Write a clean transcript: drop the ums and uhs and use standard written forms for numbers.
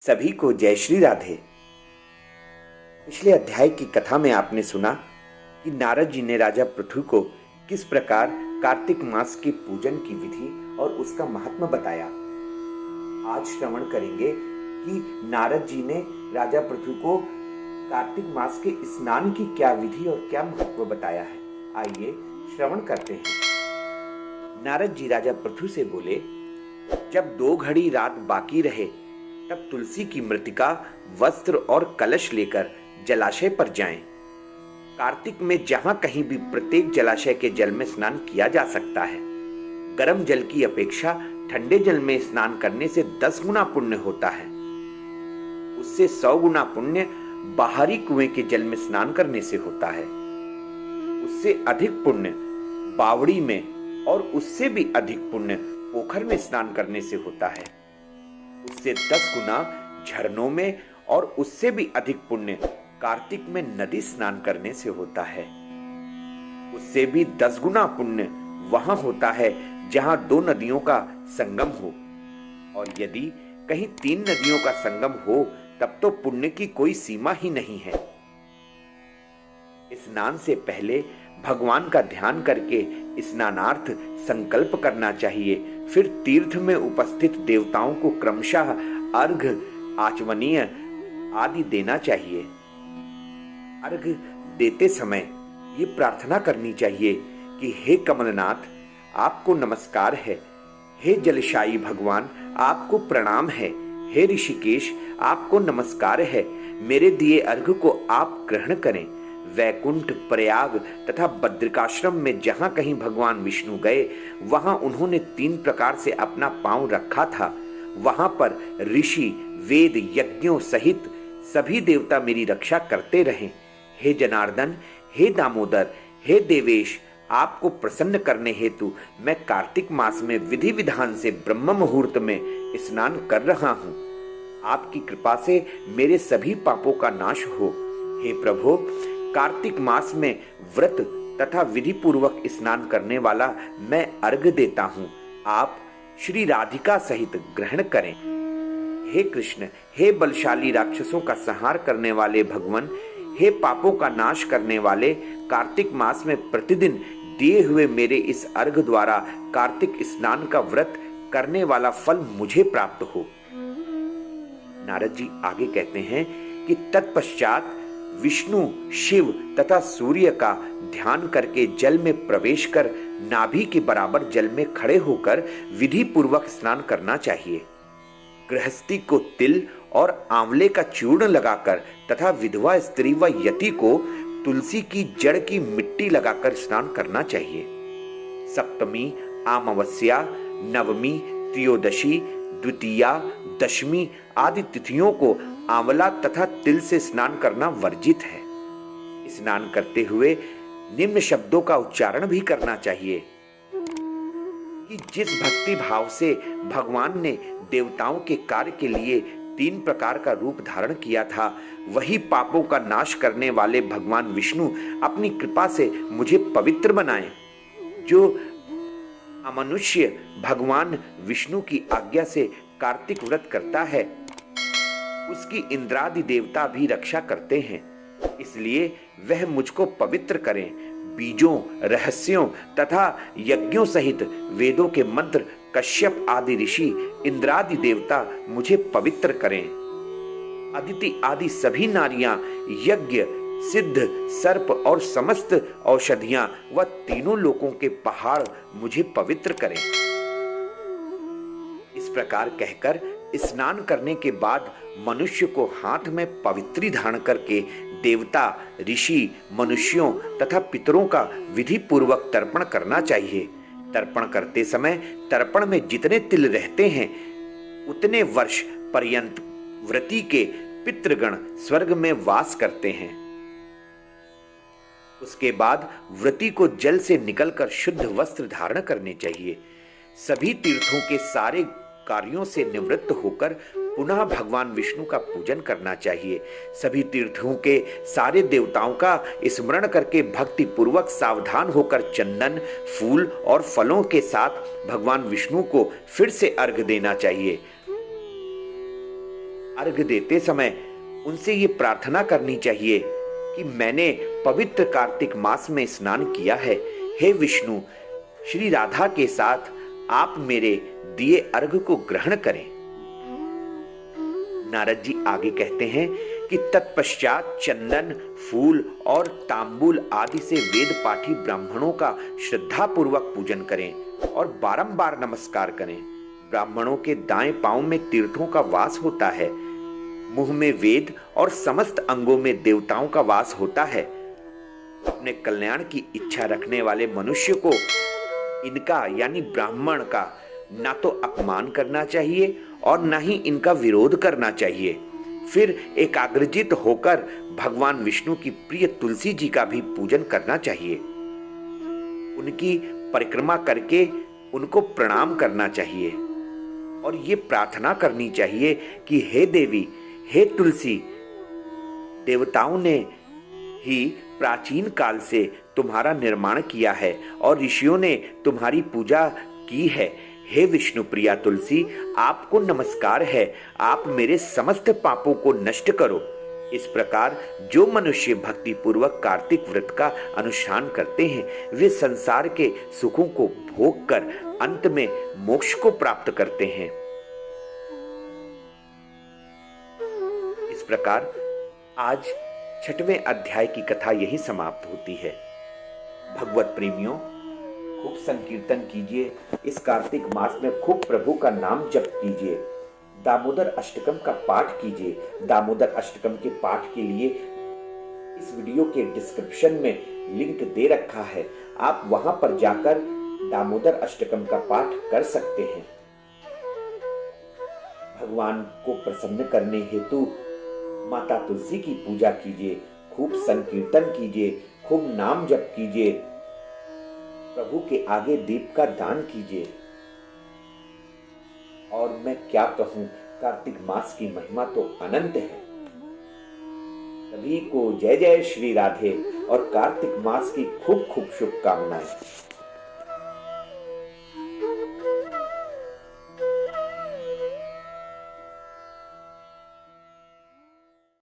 सभी को जय श्री राधे। पिछले अध्याय की कथा में आपने सुना कि नारद जी ने राजा पृथु को किस प्रकार कार्तिक मास के पूजन की विधि और उसका महात्मा बताया। आज श्रवण करेंगे कि नारद जी ने राजा पृथु को कार्तिक मास के स्नान की क्या विधि और क्या महत्व बताया है। आइए श्रवण करते हैं। नारद जी राजा पृथु से बोले, जब 2 घड़ी रात बाकी रहे तब तुलसी की मृतिका, वस्त्र और कलश लेकर जलाशय पर जाएं। कार्तिक में जहां कहीं भी प्रत्येक जलाशय के जल में स्नान किया जा सकता है। गर्म जल की अपेक्षा ठंडे जल में स्नान करने से 10 गुना पुण्य होता है। उससे 100 गुना पुण्य बाहरी कुएं के जल में स्नान करने से होता है। उससे अधिक पुण्य बावड़ी में और उससे भी अधिक पुण्य पोखर में स्नान करने से होता है। उससे 10 गुना झरनों में और उससे भी अधिक पुण्य कार्तिक में नदी स्नान करने से होता है। उससे भी 10 गुना पुण्य वहां होता है जहां 2 नदियों का संगम हो, और यदि कहीं 3 नदियों का संगम हो तब तो पुण्य की कोई सीमा ही नहीं है। स्नान से पहले भगवान का ध्यान करके स्नानार्थ संकल्प करना चाहिए। फिर तीर्थ में उपस्थित देवताओं को क्रमशः अर्घ, आचमनीय आदि देना चाहिए। अर्घ देते समय ये प्रार्थना करनी चाहिए कि हे कमलनाथ, आपको नमस्कार है। हे जलशायी भगवान, आपको प्रणाम है। हे ऋषिकेश, आपको नमस्कार है। मेरे दिए अर्घ को आप ग्रहण करें। वैकुंठ, प्रयाग तथा बद्रिकाश्रम में जहां कहीं भगवान विष्णु गए वहां उन्होंने 3 प्रकार से अपना पांव रखा था। वहां पर ऋषि, वेद, यज्ञों सहित सभी देवता मेरी रक्षा करते रहे। हे जनार्दन, हे दामोदर, हे देवेश, आपको प्रसन्न करने हेतु मैं कार्तिक मास में विधि विधान से ब्रह्म मुहूर्त में स्नान कर रहा हूं। आपकी कृपा से मेरे सभी पापों का नाश हो। हे प्रभु, कार्तिक मास में व्रत तथा विधि पूर्वक स्नान करने वाला मैं अर्घ देता हूँ। आप श्री राधिका सहित ग्रहण करें। हे कृष्ण, हे बलशाली राक्षसों का संहार करने वाले भगवान, हे पापों का नाश करने वाले, कार्तिक मास में प्रतिदिन दिए हुए मेरे इस अर्घ द्वारा कार्तिक स्नान का व्रत करने वाला फल मुझे प्राप्त हो। नारद जी आगे कहते हैं कि तत्पश्चात विष्णु, शिव तथा सूर्य का ध्यान करके जल में प्रवेश कर नाभि के बराबर जल में खड़े होकर विधि पूर्वक स्नान करना चाहिए। गृहस्थी को तिल और आंवले का चूर्ण लगाकर तथा विधवा स्त्री व यति को तुलसी की जड़ की मिट्टी लगाकर स्नान करना चाहिए। सप्तमी, अमावस्या, नवमी, त्रयोदशी, द्वितीया, दशमी आदि तिथियों को आंवला तथा तिल से स्नान करना वर्जित है। स्नान करते हुए निम्न शब्दों का उच्चारण भी करना चाहिए कि जिस भक्ति भाव से भगवान ने देवताओं के कार्य के लिए 3 प्रकार का रूप धारण किया था, वही पापों का नाश करने वाले भगवान विष्णु अपनी कृपा से मुझे पवित्र बनाएं। जो अमनुष्य भगवान विष्णु की आज्ञा से कार्तिक व्रत करता है उसकी इंद्रादि देवता भी रक्षा करते हैं, इसलिए वह मुझको पवित्र करें। बीजों, रहस्यों तथा यज्ञों सहित वेदों के मंत्र, कश्यप आदि ऋषि, इंद्रादि देवता मुझे पवित्र करें। अदिति आदि सभी नारियां, यज्ञ, सिद्ध, सर्प और समस्त औषधियां व तीनों लोकों के पहाड़ मुझे पवित्र करें। इस प्रकार कहकर स्नान करने के बाद मनुष्य को हाथ में पवित्री धारण करके देवता, ऋषि, मनुष्यों तथा पितरों का विधि पूर्वक तर्पण करना चाहिए। तर्पण करते समय तर्पण में जितने तिल रहते हैं उतने वर्ष पर्यंत व्रती के पितृगण स्वर्ग में वास करते हैं। उसके बाद व्रती को जल से निकलकर शुद्ध वस्त्र धारण करने चाहिए। सभी तीर्थों के सारे कार्यों से निवृत्त होकर पुनः भगवान विष्णु का पूजन करना चाहिए। सभी तीर्थों के सारे देवताओं का स्मरण करके भक्ति पूर्वक सावधान होकर चंदन, फूल और फलों के साथ भगवान विष्णु को फिर से अर्घ देना चाहिए। अर्घ देते समय उनसे ये प्रार्थना करनी चाहिए कि मैंने पवित्र कार्तिक मास में स्नान किया है। हे विष्णु, श्री राधा के साथ आप मेरे दिए अर्घ को ग्रहण करें। नारद जी आगे कहते हैं कि तत्पश्चात चंदन, फूल और तांबूल आदि से वेद पाठी ब्राह्मणों का श्रद्धा पूर्वक पूजन करें और बारंबार नमस्कार करें। ब्राह्मणों के दाएं पांव में तीर्थों का वास होता है, मुंह में वेद और समस्त अंगों में देवताओं का वास होता है। अपने कल्याण की इच्छा रखने वाले मनुष्य को इनका यानी ब्राह्मण का ना तो अपमान करना चाहिए और ना ही इनका विरोध करना चाहिए। फिर एकाग्रचित होकर भगवान विष्णु की प्रिय तुलसी जी का भी पूजन करना चाहिए। उनकी परिक्रमा करके उनको प्रणाम करना चाहिए और ये प्रार्थना करनी चाहिए कि हे देवी, हे तुलसी, देवताओं ने ही प्राचीन काल से तुम्हारा निर्माण किया है और ऋषियों ने तुम्हारी पूजा की है। हे विष्णु प्रिया तुलसी, आपको नमस्कार है, आप मेरे समस्त पापों को नष्ट करो। इस प्रकार जो मनुष्य भक्ति पूर्वक कार्तिक व्रत का अनुष्ठान करते हैं वे संसार के सुखों को भोग कर अंत में मोक्ष को प्राप्त करते हैं। इस प्रकार आज 6वें अध्याय की कथा यही समाप्त होती है। भगवत प्रेमियों, खूब संकीर्तन कीजिए, इस कार्तिक मास में खूब प्रभु का नाम जप कीजिए, दामोदर अष्टकम का पाठ कीजिए। दामोदर अष्टकम के पाठ के लिए इस वीडियो के डिस्क्रिप्शन में लिंक दे रखा है, आप वहां पर जाकर दामोदर अष्टकम का पाठ कर सकते हैं। भगवान को प्रसन्न करने हेतु माता तुलसी की पूजा कीजिए, खूब संकीर्तन कीजिए, खूब नाम जप कीजिए, प्रभु के आगे दीप का दान कीजिए। और मैं क्या कहूं, कार्तिक मास की महिमा तो अनंत है। सभी को जय जय श्री राधे और कार्तिक मास की खूब खूब शुभकामनाएं।